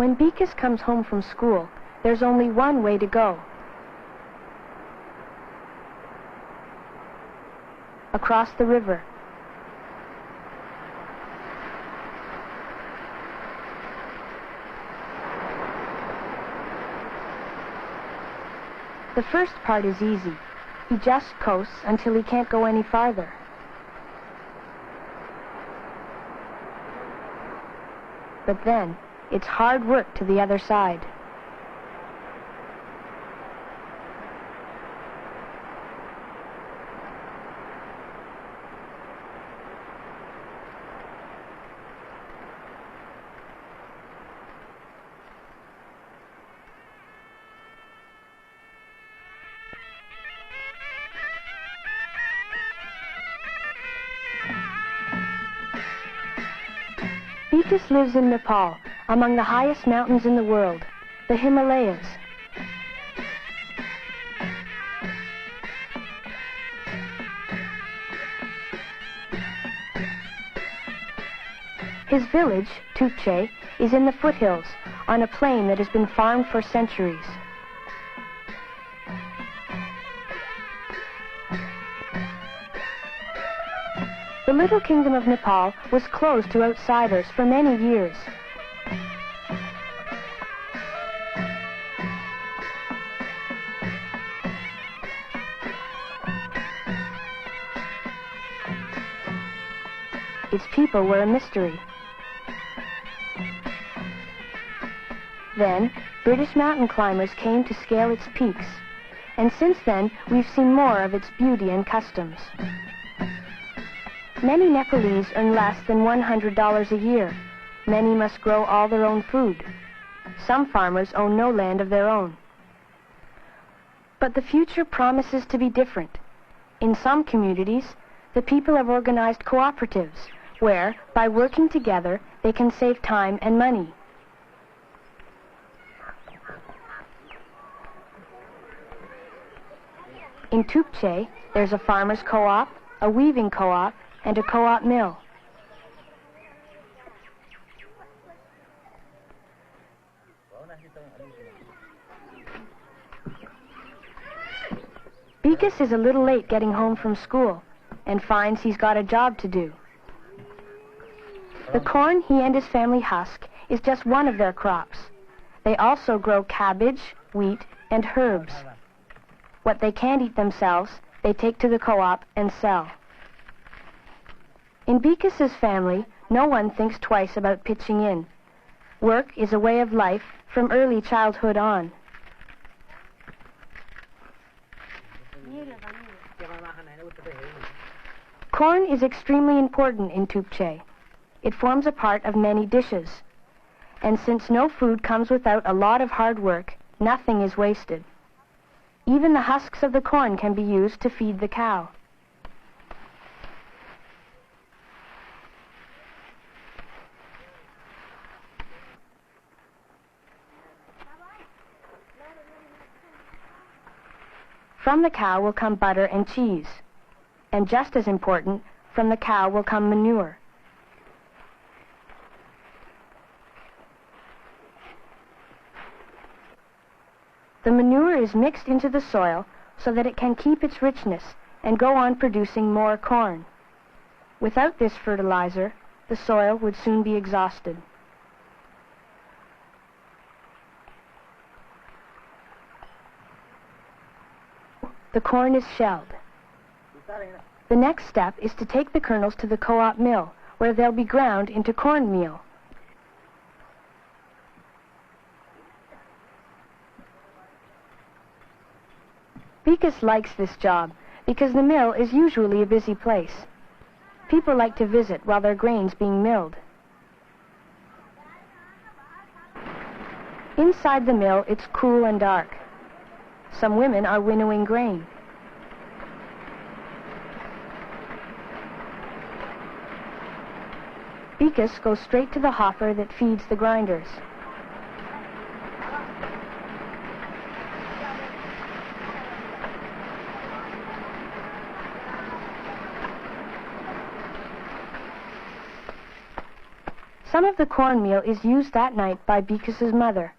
When Bikas comes home from school, there's only one way to go. Across the river. The first part is easy. He just coasts until he can't go any farther. But then, it's hard work to the other side. Bikas lives in Nepal, among the highest mountains in the world, the Himalayas. His village, Tupche, is in the foothills, on a plain that has been farmed for centuries. The little kingdom of Nepal was closed to outsiders for many years. Its people were a mystery. Then, British mountain climbers came to scale its peaks, and since then we've seen more of its beauty and customs. Many Nepalese earn less than $100 a year. Many must grow all their own food. Some farmers own no land of their own. But the future promises to be different. In some communities, the people have organized cooperatives, where, by working together, they can save time and money. In Tupche, there's a farmer's co-op, a weaving co-op, and a co-op mill. Bikas is a little late getting home from school and finds he's got a job to do. The corn he and his family husk is just one of their crops. They also grow cabbage, wheat, and herbs. What they can't eat themselves, they take to the co-op and sell. In Bikas's family, no one thinks twice about pitching in. Work is a way of life from early childhood on. Corn is extremely important in Tupche. It forms a part of many dishes. And since no food comes without a lot of hard work, nothing is wasted. Even the husks of the corn can be used to feed the cow. From the cow will come butter and cheese. And just as important, from the cow will come manure. The manure is mixed into the soil so that it can keep its richness and go on producing more corn. Without this fertilizer, the soil would soon be exhausted. The corn is shelled. The next step is to take the kernels to the co-op mill, where they'll be ground into cornmeal. Bikas likes this job because the mill is usually a busy place. People like to visit while their grain's being milled. Inside the mill, it's cool and dark. Some women are winnowing grain. Bikas goes straight to the hopper that feeds the grinders. Some of the cornmeal is used that night by Beakus's mother.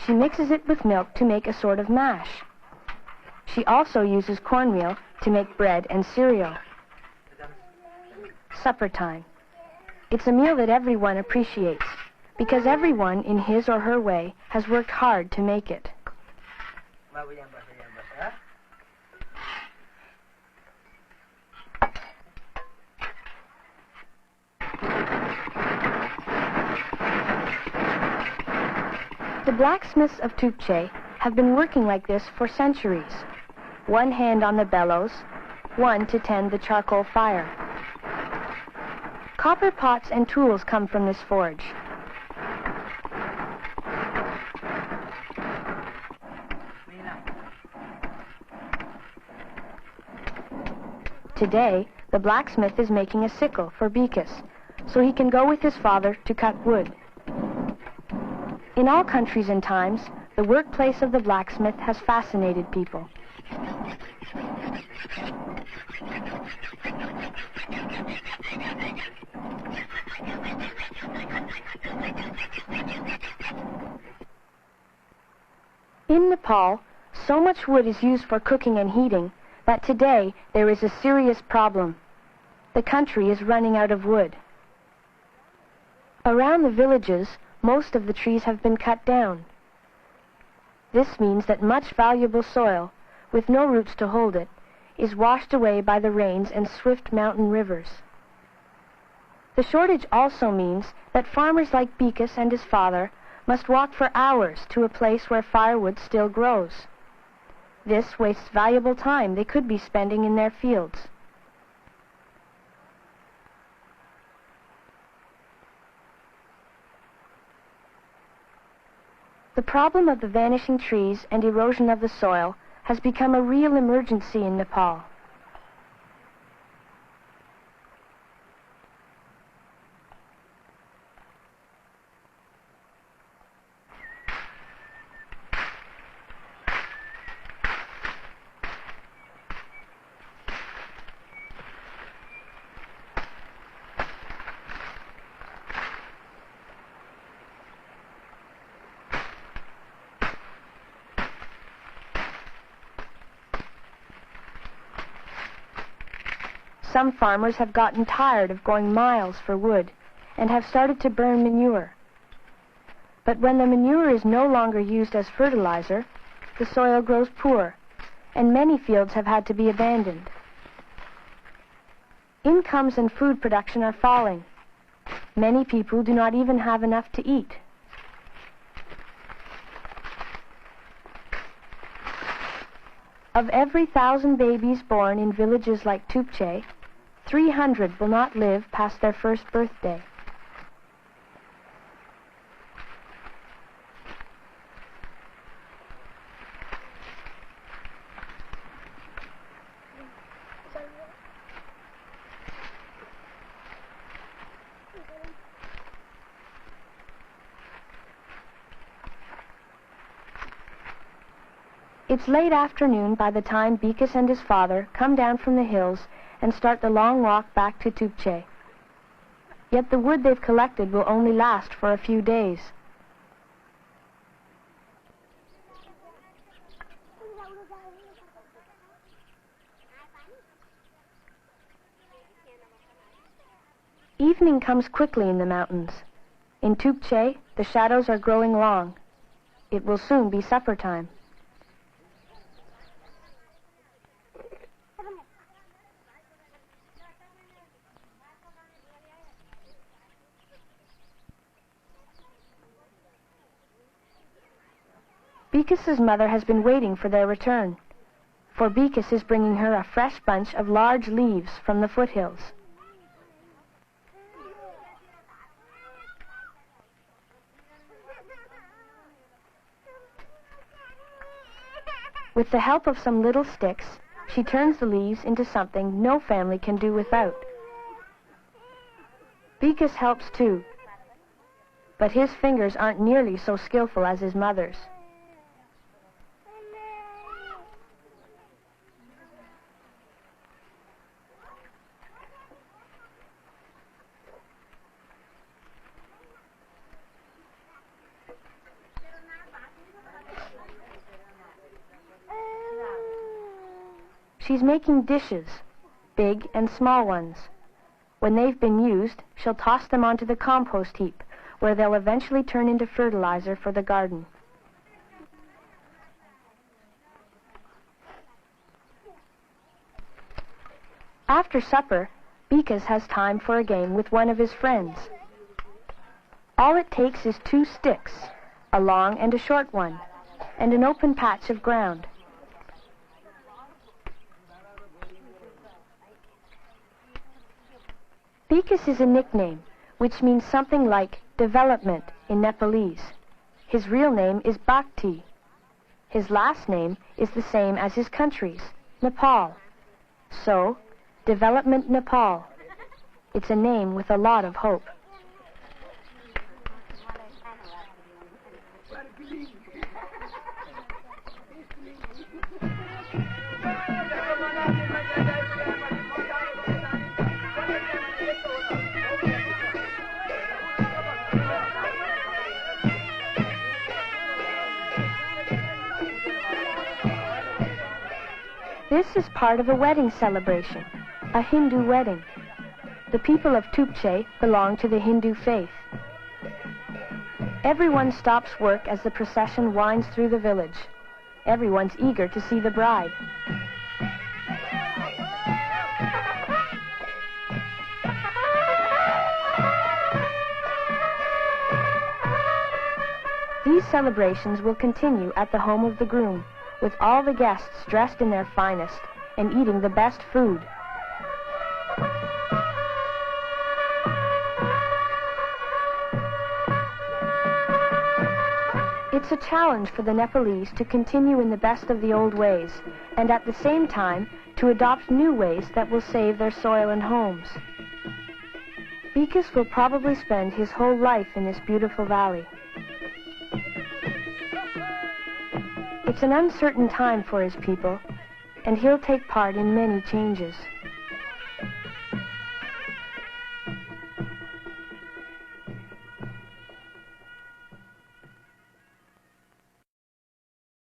She mixes it with milk to make a sort of mash. She also uses cornmeal to make bread and cereal. Supper time. It's a meal that everyone appreciates, because everyone, in his or her way, has worked hard to make it. The blacksmiths of Tupche have been working like this for centuries. One hand on the bellows, one to tend the charcoal fire. Copper pots and tools come from this forge. Today, the blacksmith is making a sickle for Beakus, so he can go with his father to cut wood. In all countries and times, the workplace of the blacksmith has fascinated people. In Nepal, so much wood is used for cooking and heating that today there is a serious problem. The country is running out of wood. Around the villages, most of the trees have been cut down. This means that much valuable soil, with no roots to hold it, is washed away by the rains and swift mountain rivers. The shortage also means that farmers like Beakus and his father must walk for hours to a place where firewood still grows. This wastes valuable time they could be spending in their fields. The problem of the vanishing trees and erosion of the soil has become a real emergency in Nepal. Some farmers have gotten tired of going miles for wood and have started to burn manure. But when the manure is no longer used as fertilizer, the soil grows poor, and many fields have had to be abandoned. Incomes and food production are falling. Many people do not even have enough to eat. Of every 1,000 babies born in villages like Tupche, 300 will not live past their first birthday. It's late afternoon by the time Beakus and his father come down from the hills and start the long walk back to Tupche. Yet the wood they've collected will only last for a few days. Evening comes quickly in the mountains. In Tupche, the shadows are growing long. It will soon be supper time. Beakus's mother has been waiting for their return, for Beakus is bringing her a fresh bunch of large leaves from the foothills. With the help of some little sticks, she turns the leaves into something no family can do without. Beakus helps too, but his fingers aren't nearly so skillful as his mother's. She's making dishes, big and small ones. When they've been used, she'll toss them onto the compost heap, where they'll eventually turn into fertilizer for the garden. After supper, Bekas has time for a game with one of his friends. All it takes is 2 sticks, a long and a short one, and an open patch of ground. Bekas is a nickname, which means something like development in Nepalese. His real name is Bhakti. His last name is the same as his country's, Nepal. So, Development Nepal. It's a name with a lot of hope. This is part of a wedding celebration, a Hindu wedding. The people of Tupche belong to the Hindu faith. Everyone stops work as the procession winds through the village. Everyone's eager to see the bride. These celebrations will continue at the home of the groom, with all the guests dressed in their finest and eating the best food. It's a challenge for the Nepalese to continue in the best of the old ways, and at the same time to adopt new ways that will save their soil and homes. Bekas will probably spend his whole life in this beautiful valley. It's an uncertain time for his people, and he'll take part in many changes.